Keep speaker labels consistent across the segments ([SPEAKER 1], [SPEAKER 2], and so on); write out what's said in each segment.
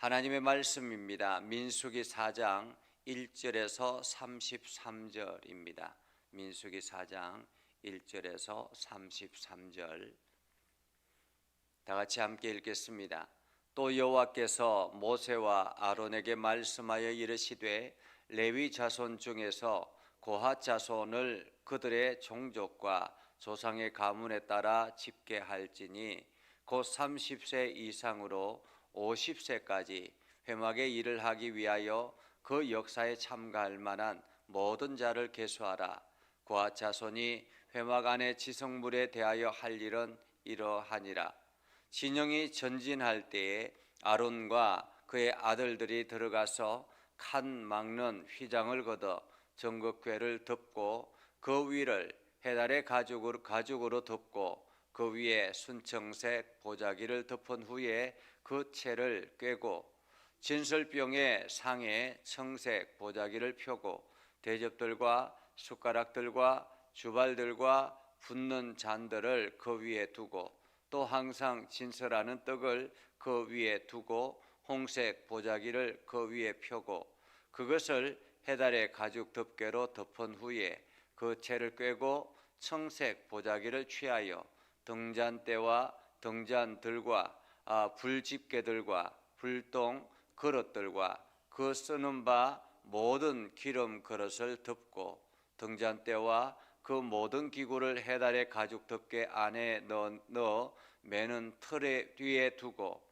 [SPEAKER 1] 하나님의 말씀입니다. 민수기 4장 1절에서 33절입니다. 민수기 4장 1절에서 33절 다 같이 함께 읽겠습니다. 또 여호와께서 모세와 아론에게 말씀하여 이르시되 레위 자손 중에서 고핫 자손을 그들의 종족과 조상의 가문에 따라 집계할지니 곧 30세 이상으로 50세까지 회막의 일을 하기 위하여 그 역사에 참가할 만한 모든 자를 계수하라. 고핫 자손이 회막 안의 지성물에 대하여 할 일은 이러하니라. 진영이 전진할 때에 아론과 그의 아들들이 들어가서 칸 막는 휘장을 걷어 정극궤를 덮고 그 위를 해달의 가죽으로 덮고 그 위에 순청색 보자기를 덮은 후에 그 채를 꿰고 진설병의 상에 청색 보자기를 펴고 대접들과 숟가락들과 주발들과 붓는 잔들을 그 위에 두고 또 항상 진설하는 떡을 그 위에 두고 홍색 보자기를 그 위에 펴고 그것을 해달의 가죽 덮개로 덮은 후에 그 채를 꿰고 청색 보자기를 취하여 등잔대와 등잔들과 불집게들과 불똥 그릇들과 그 쓰는 바 모든 기름 그릇을 덮고 등잔대와 그 모든 기구를 해달의 가죽 덮개 안에 넣어 매는 틀의 뒤에 두고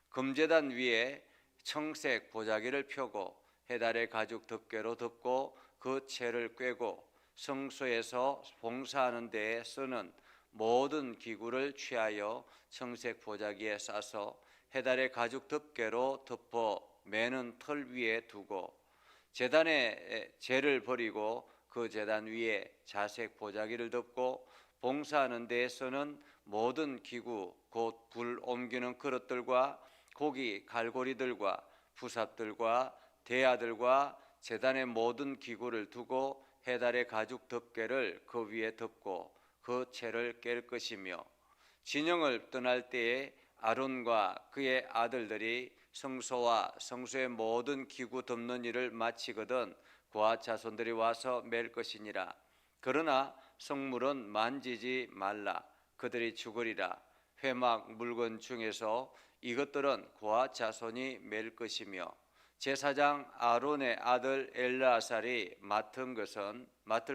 [SPEAKER 1] 금제단 위에 청색 보자기를 펴고 해달의 가죽 덮개로 덮고 그 채를 꿰고 성소에서 봉사하는 데에 쓰는 모든 기구를 취하여 청색 보자기에 싸서 해달의 가죽 덮개로 덮어 매는 틀 위에 두고 제단에 재를 버리고 그 제단 위에 자색 보자기를 덮고 봉사하는 데에 쓰는 모든 기구 곧 불 옮기는 그릇들과 고기 갈고리들과 부삽들과 대야들과 제단의 모든 기구를 두고 해달의 가죽 덮개를 그 위에 덮고 그 채를 깰 것이며 진영을 떠날 때에 아론과 그의 아들들이 성소와 성소의 모든 기구 덮는 일을 마치거든 고핫 자손들이 와서 맬 것이니라. 그러나 성물은 만지지 말라. 그들이 죽으리라. 회막 물건 중에서 이것들은 고핫 자손이 맬 것이며 제사장 아론의 아들 엘르아살이 맡을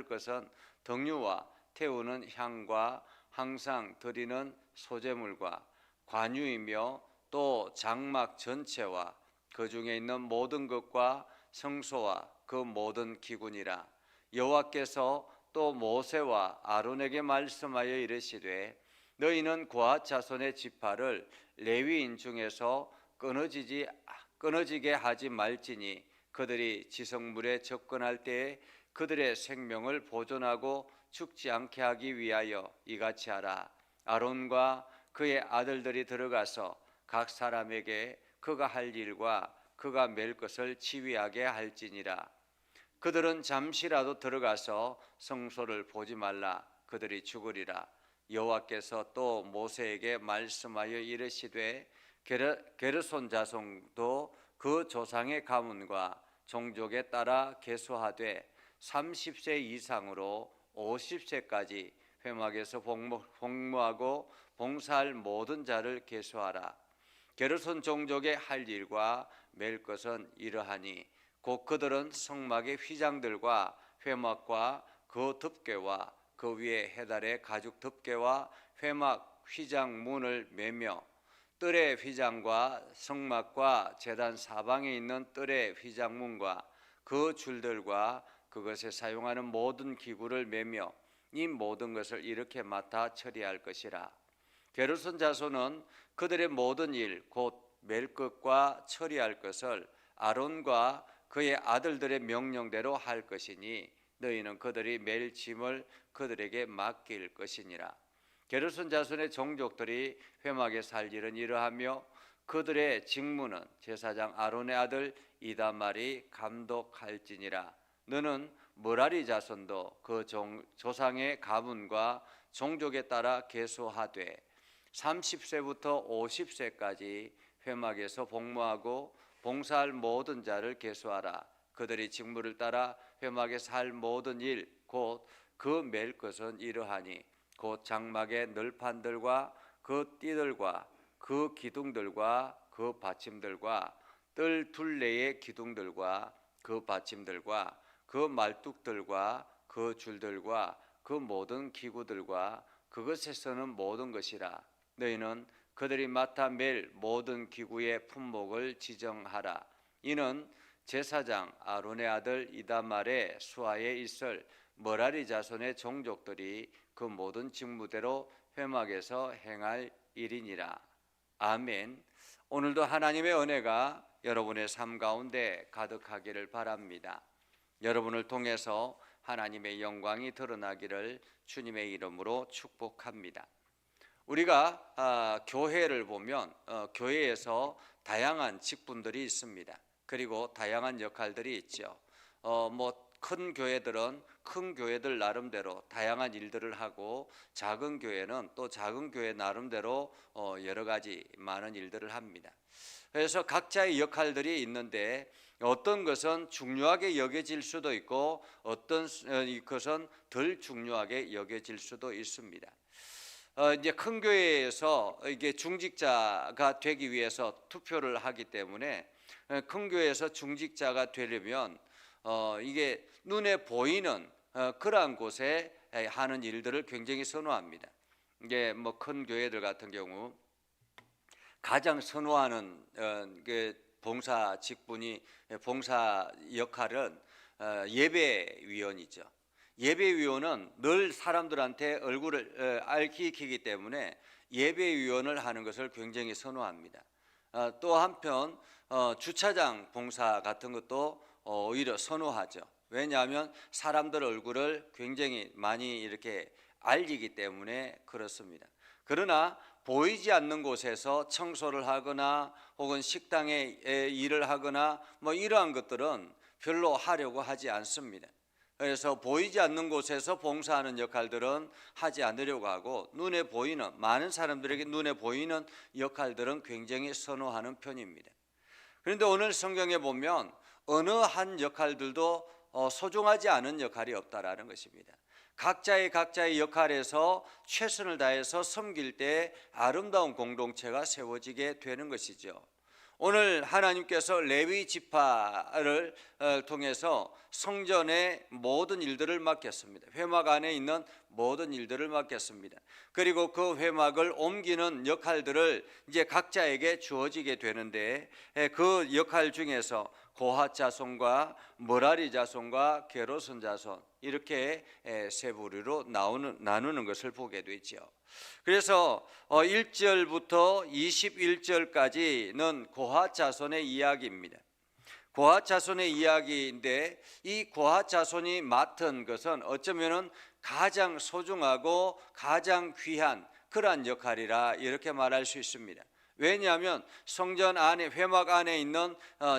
[SPEAKER 1] 것은 등유와 태우는 향과 항상 드리는 소제물과 관유이며 또 장막 전체와 그 중에 있는 모든 것과 성소와 그 모든 기구니라. 여호와께서 또 모세와 아론에게 말씀하여 이르시되 너희는 고핫 자손의 지파를 레위인 중에서 끊어지게 하지 말지니 그들이 지성물에 접근할 때에 그들의 생명을 보존하고 죽지 않게 하기 위하여 이같이 하라. 아론과 그의 아들들이 들어가서 각 사람에게 그가 할 일과 그가 맬 것을 지휘하게 할지니라. 그들은 잠시라도 들어가서 성소를 보지 말라. 그들이 죽으리라. 여호와께서 또 모세에게 말씀하여 이르시되 게르손 자손도 그 조상의 가문과 종족에 따라 계수하되 30세 이상으로 50세까지 회막에서 복무하고 봉사할 모든 자를 계수하라. 게르손 종족의 할 일과 맬 것은 이러하니 곧 그들은 성막의 휘장들과 회막과 그 덮개와 그 위에 해달의 가죽 덮개와 회막 휘장 문을 매며 뜰의 휘장과 성막과 제단 사방에 있는 뜰의 휘장문과 그 줄들과 그것에 사용하는 모든 기구를 매며 이 모든 것을 이렇게 맡아 처리할 것이라. 게르손 자손은 그들의 모든 일 곧 맬 것과 처리할 것을 아론과 그의 아들들의 명령대로 할 것이니 너희는 그들이 맬 짐을 그들에게 맡길 것이니라. 게르손 자손의 종족들이 회막에서 할 일은 이러하며 그들의 직무는 제사장 아론의 아들 이다말이 감독할지니라. 너는 므라리 자손도 그 조상의 가문과 종족에 따라 계수하되 30세부터 50세까지 회막에서 복무하고 봉사할 모든 자를 계수하라. 그들이 직무를 따라 회막에서 할 모든 일 곧 그 맬 것은 이러하니 곧 장막의 널판들과 그 띠들과 그 기둥들과 그 받침들과 뜰 둘레의 기둥들과 그 받침들과 그 말뚝들과 그 줄들과 그 모든 기구들과 그것에 서는 모든 것이라. 너희는 그들이 맡아 맬 모든 기구의 품목을 지정하라. 이는 제사장 아론의 아들 이다말의 수하에 있을 머라리 자손의 종족들이 그 모든 직무대로 회막에서 행할 일이니라. 아멘. 오늘도 하나님의 은혜가 여러분의 삶 가운데 가득하기를 바랍니다. 여러분을 통해서 하나님의 영광이 드러나기를 주님의 이름으로 축복합니다. 우리가 교회를 보면 교회에서 다양한 직분들이 있습니다. 그리고 다양한 역할들이 있죠. 큰 교회들은 큰 교회들 나름대로 다양한 일들을 하고 작은 교회는 또 작은 교회 나름대로 여러 가지 많은 일들을 합니다. 그래서 각자의 역할들이 있는데 어떤 것은 중요하게 여겨질 수도 있고 어떤 것은 덜 중요하게 여겨질 수도 있습니다. 이제 큰 교회에서 이게 중직자가 되기 위해서 투표를 하기 때문에 큰 교회에서 중직자가 되려면 이게 눈에 보이는 그러한 곳에 하는 일들을 굉장히 선호합니다. 이게 큰 교회들 같은 경우 가장 선호하는 봉사 직분이 봉사 역할은 예배위원이죠. 예배위원은 늘 사람들한테 얼굴을 앓히기 때문에 예배위원을 하는 것을 굉장히 선호합니다. 또 한편 주차장 봉사 같은 것도 오히려 선호하죠. 왜냐하면 사람들 얼굴을 굉장히 많이 이렇게 알리기 때문에 그렇습니다. 그러나 보이지 않는 곳에서 청소를 하거나 혹은 식당에 일을 하거나 이러한 것들은 별로 하려고 하지 않습니다. 그래서 보이지 않는 곳에서 봉사하는 역할들은 하지 않으려고 하고 눈에 보이는 많은 사람들에게 눈에 보이는 역할들은 굉장히 선호하는 편입니다. 그런데 오늘 성경에 보면 어느 한 역할들도 소중하지 않은 역할이 없다라는 것입니다. 각자의 역할에서 최선을 다해서 섬길 때 아름다운 공동체가 세워지게 되는 것이죠. 오늘 하나님께서 레위 지파를 통해서 성전의 모든 일들을 맡겼습니다. 회막 안에 있는 모든 일들을 맡겼습니다. 그리고 그 회막을 옮기는 역할들을 이제 각자에게 주어지게 되는데 그 역할 중에서 고핫 자손과 머라리 자손과 게르손 자손 이렇게 세 부류로 나누는 것을 보게 되죠. 그래서 1절부터 21절까지는 고핫 자손의 이야기입니다. 고핫 자손의 이야기인데 이 고핫 자손이 맡은 것은 어쩌면은 가장 소중하고 가장 귀한 그러한 역할이라 이렇게 말할 수 있습니다. 왜냐하면 성전 안에 회막 안에 있는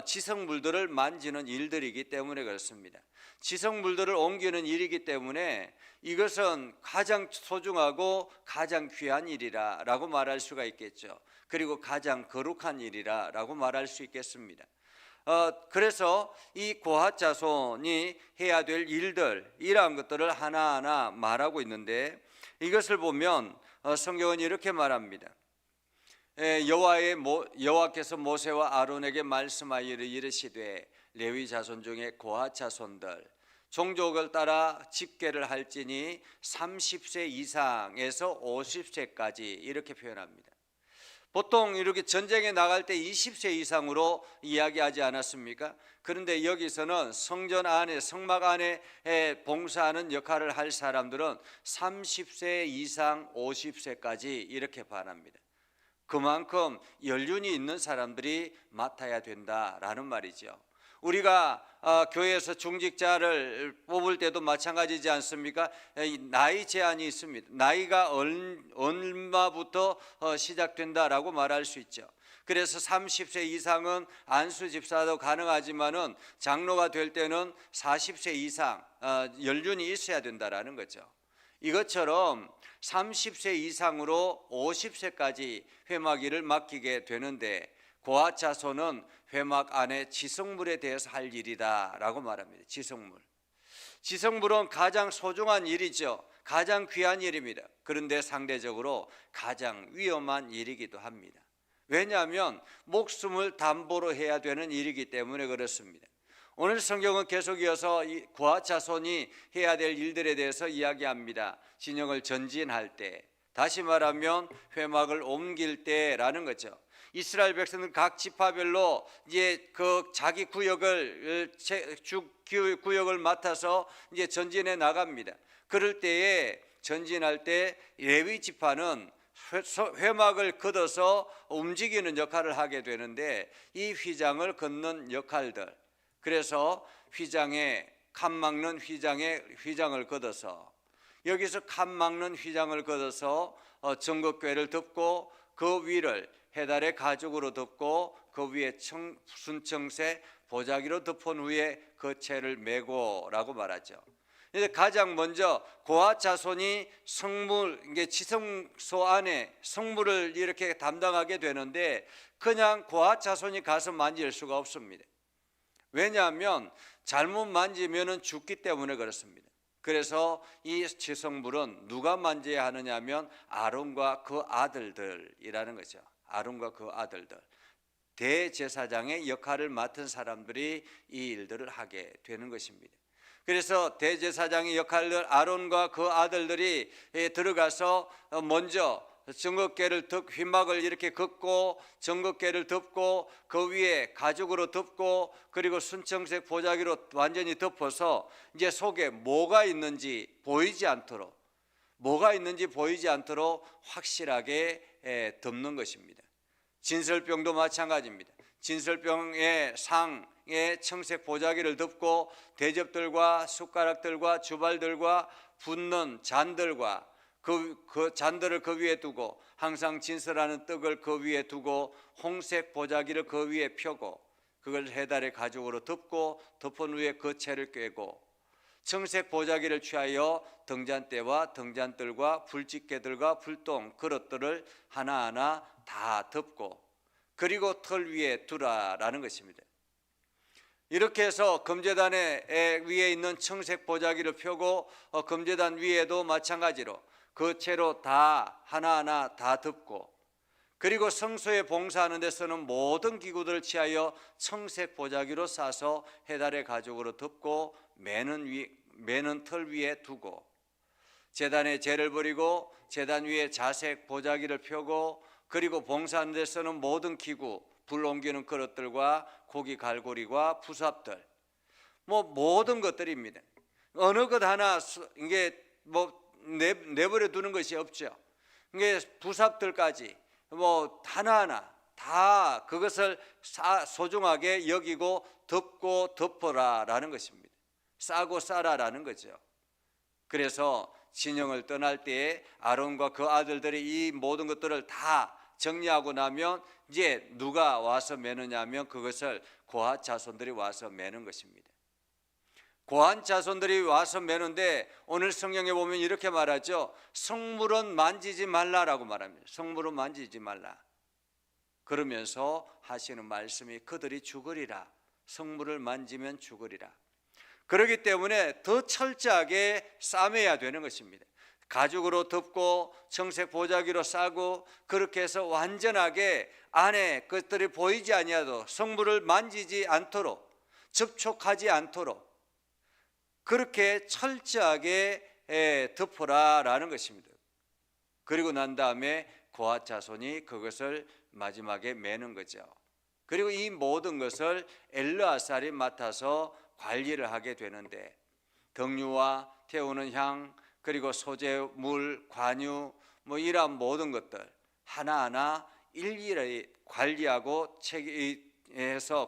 [SPEAKER 1] 지성물들을 만지는 일들이기 때문에 그렇습니다. 지성물들을 옮기는 일이기 때문에 이것은 가장 소중하고 가장 귀한 일이라고 말할 수가 있겠죠. 그리고 가장 거룩한 일이라고 말할 수 있겠습니다. 그래서 이 고핫 자손이 해야 될 일들 이러한 것들을 하나하나 말하고 있는데 이것을 보면 성경은 이렇게 말합니다. 여호와께서 모세와 아론에게 말씀하여 이르시되 레위 자손 중에 고핫 자손들 종족을 따라 집계를 할지니 30세 이상에서 50세까지 이렇게 표현합니다. 보통 이렇게 전쟁에 나갈 때 20세 이상으로 이야기하지 않았습니까? 그런데 여기서는 성전 안에 성막 안에 봉사하는 역할을 할 사람들은 30세 이상 50세까지 이렇게 반합니다. 그만큼 연륜이 있는 사람들이 맡아야 된다라는 말이죠. 우리가 교회에서 중직자를 뽑을 때도 마찬가지지 않습니까? 나이 제한이 있습니다. 나이가 얼마부터 시작된다라고 말할 수 있죠. 그래서 30세 이상은 안수 집사도 가능하지만은 장로가 될 때는 40세 이상 연륜이 있어야 된다라는 거죠. 이것처럼 30세 이상으로 50세까지 회막 일을 맡기게 되는데 고앗 자손은 회막 안에 지성물에 대해서 할 일이다라고 말합니다. 지성물은 가장 소중한 일이죠. 가장 귀한 일입니다. 그런데 상대적으로 가장 위험한 일이기도 합니다. 왜냐하면 목숨을 담보로 해야 되는 일이기 때문에 그렇습니다. 오늘 성경은 계속 이어서 고앗 자손이 해야 될 일들에 대해서 이야기합니다. 진영을 전진할 때, 다시 말하면 회막을 옮길 때라는 거죠. 이스라엘 백성들 각 지파별로 이제 그 자기 구역을 맡아서 이제 전진해 나갑니다. 그럴 때에 전진할 때 레위 지파는 회막을 걷어서 움직이는 역할을 하게 되는데, 이 휘장을 걷는 역할들, 그래서 휘장에 칸 막는 휘장을 걷어서, 여기서 칸 막는 휘장을 걷어서 정극궤를 덮고 그 위를 해달의 가죽으로 덮고 그 위에 순청새 보자기로 덮은 후에 그 채를 메고라고 말하죠. 그래서 가장 먼저 고앗 자손이 지성소 안에 성물을 이렇게 담당하게 되는데, 그냥 고앗 자손이 가서 만질 수가 없습니다. 왜냐하면 잘못 만지면 죽기 때문에 그렇습니다. 그래서 이 지성물은 누가 만져야 하느냐 하면 아론과 그 아들들이라는 거죠. 아론과 그 아들들, 대제사장의 역할을 맡은 사람들이 이 일들을 하게 되는 것입니다. 그래서 대제사장의 역할을 아론과 그 아들들이 들어가서 먼저 정극궤를 휘막을 이렇게 걷고 정극궤를 덮고 그 위에 가죽으로 덮고 그리고 순청색 보자기로 완전히 덮어서 이제 속에 뭐가 있는지 보이지 않도록 확실하게 덮는 것입니다. 진설병도 마찬가지입니다. 진설병의 상에 청색 보자기를 덮고 대접들과 숟가락들과 주발들과 붓는 잔들과 그 잔들을 그 위에 두고, 항상 진설하는 떡을 그 위에 두고 홍색 보자기를 그 위에 펴고 그걸 해달의 가죽으로 덮고 덮은 후에 그 채를 꿰고, 청색 보자기를 취하여 등잔대와 등잔들과 불집게들과 불똥 그릇들을 하나하나 다 덮고 그리고 털 위에 두라라는 것입니다. 이렇게 해서 금제단 위에 있는 청색 보자기를 펴고 금제단 위에도 마찬가지로 그 채로 다 하나하나 다 덮고, 그리고 성소에 봉사하는 데 쓰는 모든 기구들을 취하여 청색 보자기로 싸서 해달의 가죽으로 덮고 매는 털 위에 두고, 제단에 제를 버리고 제단 위에 자색 보자기를 펴고, 그리고 봉사하는 데 쓰는 모든 기구, 불 옮기는 그릇들과 고기 갈고리와 부삽들, 모든 것들입니다. 어느 것 하나 이게 내버려 두는 것이 없죠. 이게 부삽들까지 하나하나 다 그것을 소중하게 여기고 덮고 덮어라라는 것입니다. 싸고 싸라라는 거죠. 그래서 진영을 떠날 때에 아론과 그 아들들이 이 모든 것들을 다 정리하고 나면 이제 누가 와서 매느냐 하면 그것을 고앗 자손들이 와서 매는 것입니다. 고앗 자손들이 와서 매는데 오늘 성경에 보면 이렇게 말하죠. 성물은 만지지 말라라고 말합니다. 성물은 만지지 말라. 그러면서 하시는 말씀이 그들이 죽으리라. 성물을 만지면 죽으리라. 그렇기 때문에 더 철저하게 싸매야 되는 것입니다. 가죽으로 덮고 청색 보자기로 싸고 그렇게 해서 완전하게 안에 것들이 보이지 아니하도록, 성물을 만지지 않도록, 접촉하지 않도록 그렇게 철저하게 덮어라라는 것입니다. 그리고 난 다음에 고앗 자손이 그것을 마지막에 매는 거죠. 그리고 이 모든 것을 엘르아살이 맡아서 관리를 하게 되는데, 등유와 태우는 향, 그리고 소재, 물, 관유 이러한 모든 것들 하나하나 일일이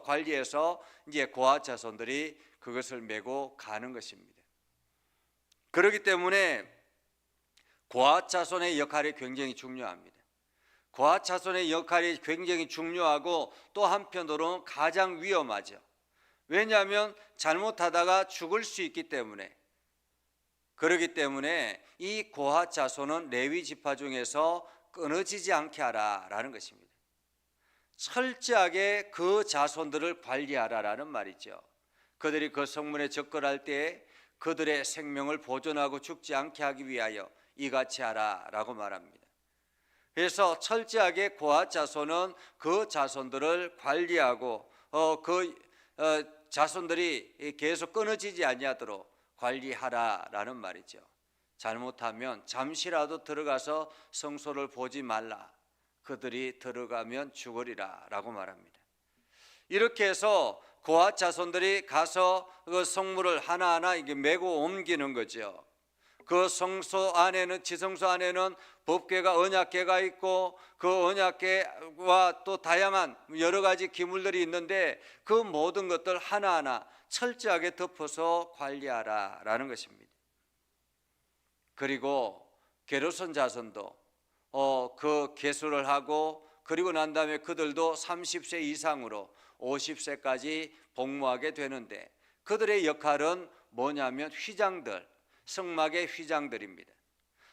[SPEAKER 1] 관리해서 이제 고앗 자손들이 그것을 메고 가는 것입니다. 그렇기 때문에 고앗 자손의 역할이 굉장히 중요합니다. 고앗 자손의 역할이 굉장히 중요하고 또 한편으로는 가장 위험하죠. 왜냐하면 잘못하다가 죽을 수 있기 때문에. 그렇기 때문에 이 고앗 자손은 레위 지파 중에서 끊어지지 않게 하라라는 것입니다. 철저하게 그 자손들을 관리하라라는 말이죠. 그들이 그 성문에 접근할 때에 그들의 생명을 보존하고 죽지 않게 하기 위하여 이같이 하라라고 말합니다. 그래서 철저하게 고앗 자손은 그 자손들을 관리하고 자손들이 계속 끊어지지 아니하도록 관리하라라는 말이죠. 잘못하면 잠시라도 들어가서 성소를 보지 말라. 그들이 들어가면 죽으리라라고 말합니다. 이렇게 해서 고앗 자손들이 가서 그 성물을 하나하나 이게 메고 옮기는 거죠. 그 성소 안에는, 지성소 안에는 법궤가, 언약궤가 있고 그 언약궤와 또 다양한 여러 가지 기물들이 있는데 그 모든 것들 하나하나 철저하게 덮어서 관리하라라는 것입니다. 그리고 게르손 자손도 그 계수를 하고, 그리고 난 다음에 그들도 30세 이상으로 50세까지 복무하게 되는데, 그들의 역할은 뭐냐면 휘장들, 성막의 휘장들입니다.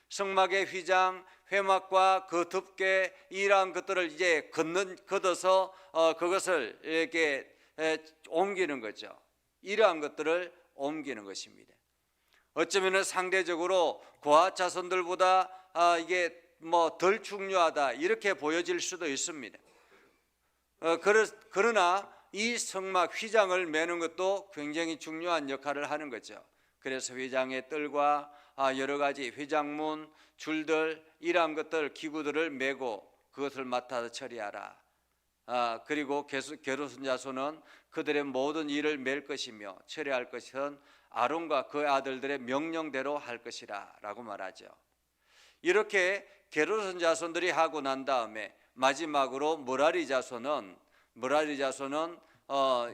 [SPEAKER 1] 성막의 휘장, 회막과 그 덮개, 이러한 것들을 이제 걷어서 그것을 이렇게 옮기는 거죠. 이러한 것들을 옮기는 것입니다. 어쩌면 상대적으로 고앗 자손들보다 이게 뭐 덜 중요하다 이렇게 보여질 수도 있습니다. 그러나 이 성막 휘장을 매는 것도 굉장히 중요한 역할을 하는 거죠. 그래서 휘장의 뜰과 여러 가지 휘장문, 줄들, 이러한 것들, 기구들을 메고 그것을 맡아서 처리하라. 그리고 게르손 자손은 그들의 모든 일을 맬 것이며 처리할 것은 아론과 그 아들들의 명령대로 할 것이라 라고 말하죠. 이렇게 게르손 자손들이 하고 난 다음에 마지막으로 므라리 자손은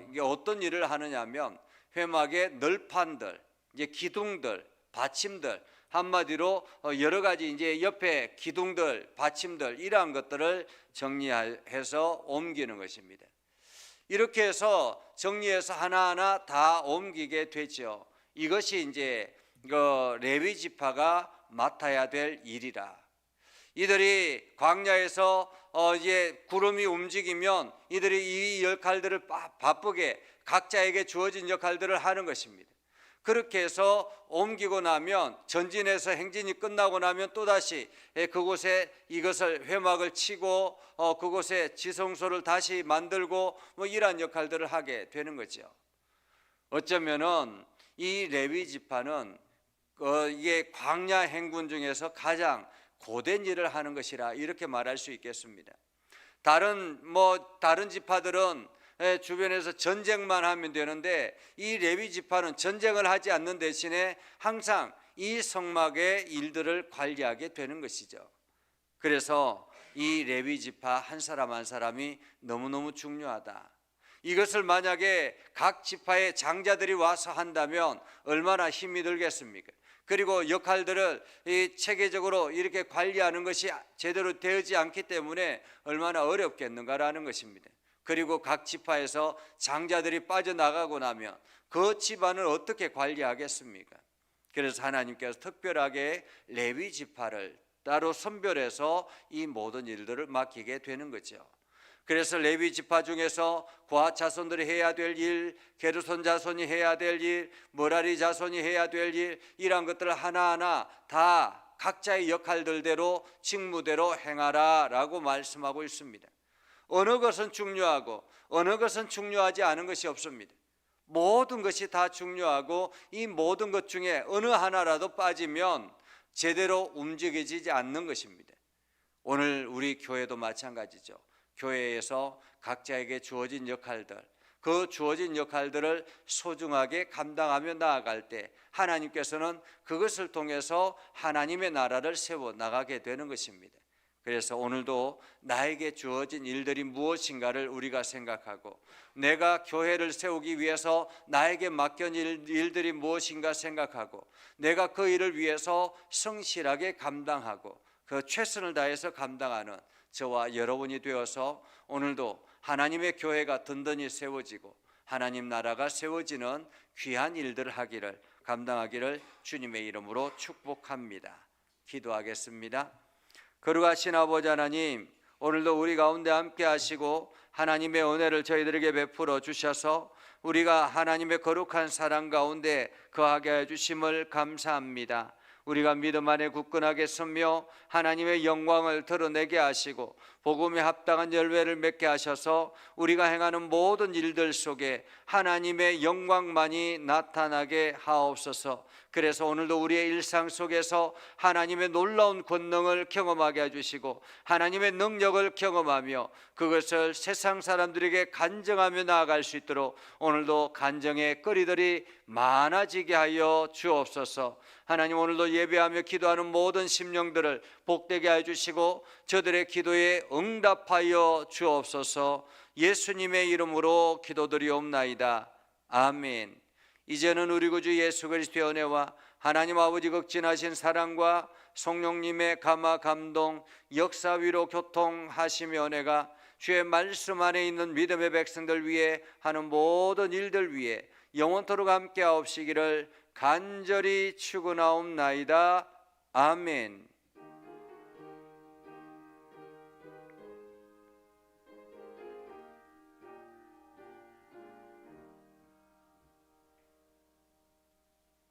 [SPEAKER 1] 이게 어떤 일을 하느냐면 회막의 널판들, 이제 기둥들, 받침들, 한마디로 여러 가지 이제 옆에 기둥들, 받침들 이러한 것들을 정리해서 옮기는 것입니다. 이렇게 해서 정리해서 하나하나 다 옮기게 되죠. 이것이 이제 레위 지파가 맡아야 될 일이라. 이들이 광야에서 이제 구름이 움직이면 이들이 이 역할들을 바쁘게 각자에게 주어진 역할들을 하는 것입니다. 그렇게 해서 옮기고 나면, 전진해서 행진이 끝나고 나면 또다시 그곳에 이것을 회막을 치고 그곳에 지성소를 다시 만들고 뭐 이러한 역할들을 하게 되는 거죠. 어쩌면은 이 레위 지파는 이게 광야 행군 중에서 가장 고된 일을 하는 것이라 이렇게 말할 수 있겠습니다. 다른 지파들은 주변에서 전쟁만 하면 되는데 이 레위 지파는 전쟁을 하지 않는 대신에 항상 이 성막의 일들을 관리하게 되는 것이죠. 그래서 이 레위 지파 한 사람 한 사람이 너무너무 중요하다. 이것을 만약에 각 지파의 장자들이 와서 한다면 얼마나 힘이 들겠습니까? 그리고 역할들을 체계적으로 이렇게 관리하는 것이 제대로 되지 않기 때문에 얼마나 어렵겠는가라는 것입니다. 그리고 각 지파에서 장자들이 빠져나가고 나면 그 집안을 어떻게 관리하겠습니까? 그래서 하나님께서 특별하게 레위 지파를 따로 선별해서 이 모든 일들을 맡기게 되는 거죠. 그래서 레위 지파 중에서 고앗 자손들이 해야 될 일, 게르손 자손이 해야 될 일, 므라리 자손이 해야 될 일, 이러한 것들을 하나하나 다 각자의 역할들대로 직무대로 행하라라고 말씀하고 있습니다. 어느 것은 중요하고 어느 것은 중요하지 않은 것이 없습니다. 모든 것이 다 중요하고 이 모든 것 중에 어느 하나라도 빠지면 제대로 움직여지지 않는 것입니다. 오늘 우리 교회도 마찬가지죠. 교회에서 각자에게 주어진 역할들, 그 주어진 역할들을 소중하게 감당하며 나아갈 때 하나님께서는 그것을 통해서 하나님의 나라를 세워 나가게 되는 것입니다. 그래서 오늘도 나에게 주어진 일들이 무엇인가를 우리가 생각하고, 내가 교회를 세우기 위해서 나에게 맡긴 일들이 무엇인가 생각하고, 내가 그 일을 위해서 성실하게 감당하고 그 최선을 다해서 감당하는 저와 여러분이 되어서 오늘도 하나님의 교회가 든든히 세워지고 하나님 나라가 세워지는 귀한 일들을 하기를, 감당하기를 주님의 이름으로 축복합니다. 기도하겠습니다. 거룩하신 아버지 하나님, 오늘도 우리 가운데 함께 하시고 하나님의 은혜를 저희들에게 베풀어 주셔서 우리가 하나님의 거룩한 사랑 가운데 거하게 해 주심을 감사합니다. 우리가 믿음 안에 굳건하게 서며 하나님의 영광을 드러내게 하시고 복음에 합당한 열매를 맺게 하셔서 우리가 행하는 모든 일들 속에 하나님의 영광만이 나타나게 하옵소서. 그래서 오늘도 우리의 일상 속에서 하나님의 놀라운 권능을 경험하게 해주시고 하나님의 능력을 경험하며 그것을 세상 사람들에게 간증하며 나아갈 수 있도록 오늘도 간증의 거리들이 많아지게 하여 주옵소서. 하나님, 오늘도 예배하며 기도하는 모든 심령들을 복되게 해주시고 저들의 기도에 응답하여 주옵소서. 예수님의 이름으로 기도드리옵나이다. 아멘. 이제는 우리 구주 예수 그리스도의 은혜와 하나님 아버지 극진하신 사랑과 성령님의 감화 감동 역사 위로 교통하시며 은혜가 주의 말씀 안에 있는 믿음의 백성들 위해 하는 모든 일들 위해 영원토록 함께 하옵시기를 간절히 축원하옵나이다. 아멘.